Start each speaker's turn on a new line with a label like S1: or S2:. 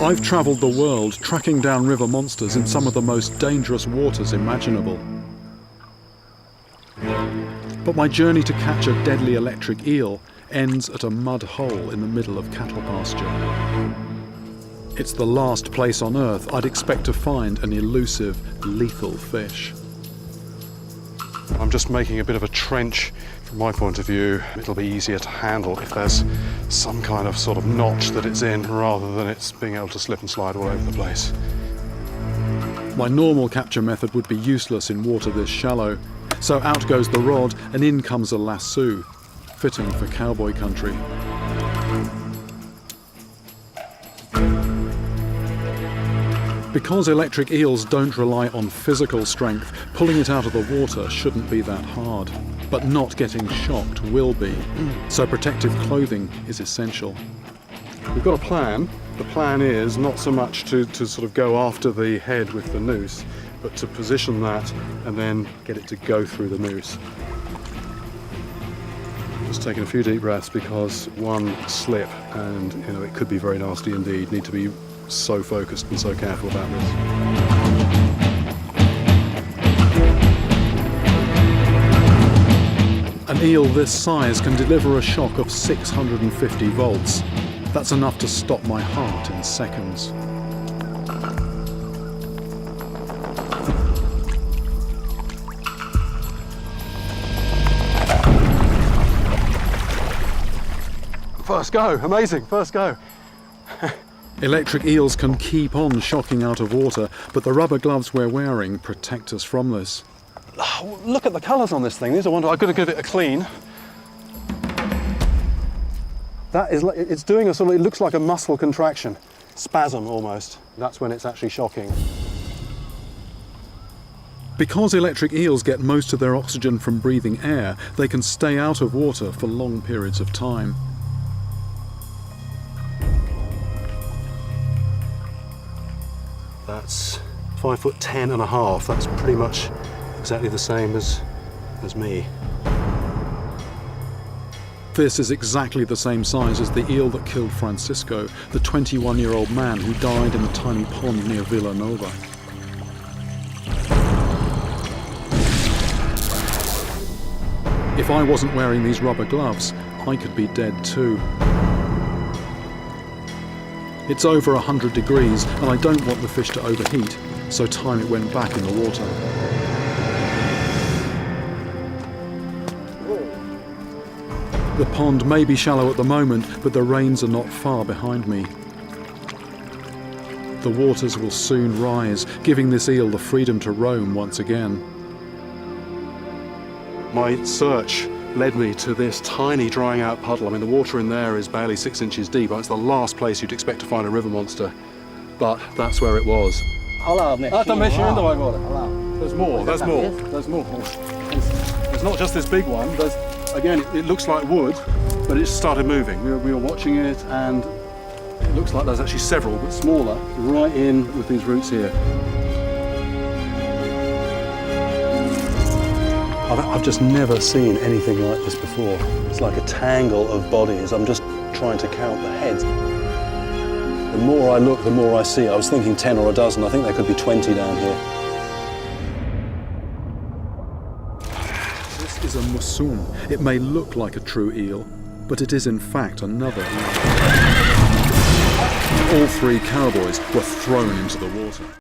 S1: I've travelled the world tracking down river monsters in some of the most dangerous waters imaginable. But my journey to catch a deadly electric eel ends at a mud hole in the middle of cattle pasture. It's the last place on Earth I'd expect to find an elusive, lethal fish. I'm just making a bit of a trench. From my point of view, it'll be easier to handle if there's some kind of sort of notch that it's in, rather than it's being able to slip and slide all over the place. My normal capture method would be useless in water this shallow, so out goes the rod and in comes a lasso, fitting for cowboy country. Because electric eels don't rely on physical strength, pulling it out of the water shouldn't be that hard. But not getting shocked will be, so protective clothing is essential. We've got a plan. The plan is not so much to sort of go after the head with the noose, but to position that and then get it to go through the noose. Just taking a few deep breaths, because one slip and it could be very nasty indeed. Need to be so focused and so careful about this. An eel this size can deliver a shock of 650 volts. That's enough to stop my heart in seconds. First go, amazing, first go. Electric eels can keep on shocking out of water, but the rubber gloves we're wearing protect us from this. Oh, look at the colours on this thing. These are wonderful. I've got to give it a clean. That is, it's doing a sort of, it looks like a muscle contraction, spasm almost. That's when it's actually shocking. Because electric eels get most of their oxygen from breathing air, they can stay out of water for long periods of time. That's 5'10½". That's pretty much exactly the same as me. This is exactly the same size as the eel that killed Francisco, the 21-year-old man who died in the tiny pond near Villanova. If I wasn't wearing these rubber gloves, I could be dead too. It's over 100 degrees and I don't want the fish to overheat, so time it went back in the water. The pond may be shallow at the moment, but the rains are not far behind me. The waters will soon rise, giving this eel the freedom to roam once again. My search led me to this tiny drying out puddle. I mean, the water in there is barely 6 inches deep. It's the last place you'd expect to find a river monster, but that's where it was. There's more, there's more, there's more. There's not just this big one. Again, it looks like wood, but it started moving. We were watching it, and it looks like there's actually several, but smaller, right in with these roots here. I've just never seen anything like this before. It's like a tangle of bodies. I'm just trying to count the heads. The more I look, the more I see. I was thinking 10 or a dozen. I think there could be 20 down here. This is a mussoon. It may look like a true eel, but it is in fact another eel. All three cowboys were thrown into the water.